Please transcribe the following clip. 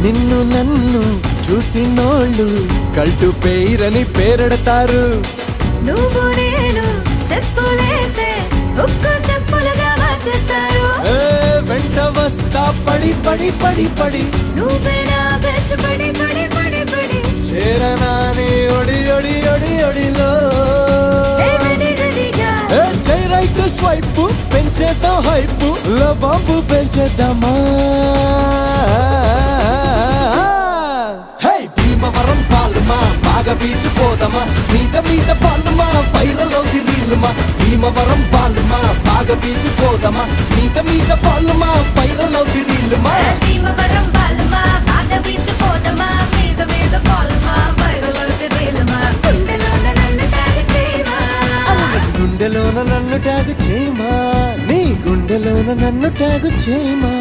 నిన్ను నన్ను చూసినోళ్ళు కల్టు పేరని పేరెడతారు. నువ్వు నేను చెప్పులేసే ఒక్క చెప్పులుగా మార్చుతారు. వెంట వస్తా పడి పడి పడి పడి నువ్వే నా బెస్ట్ పడి పడి పడి పడి చేరనాని ఒడి ఒడి ఒడి ఒడిలో జై రైట్ స్వైప్ పెంచేద్దాం హైప్ లో బాంబు పెంచేద్దామా. హే భీమవరం పాలమా బాగా బీచ్ పోదమా మీద మీద ఫాలమా వైరలో రీలుమా. భీమవరం పాలమా బాగా బీచ్ పోదమా మీద మీద ఫాలమా వైరలో రీలుమా. భీమవరం బాలమా బాగా బీచ్ పోదమా మీద మీద ఫాలమా వైరలో రీలుమా. గుండెలోన నన్ను ట్యాగ్ చేయమా నీ గుండెలోన నన్ను ట్యాగ్ చేయమా.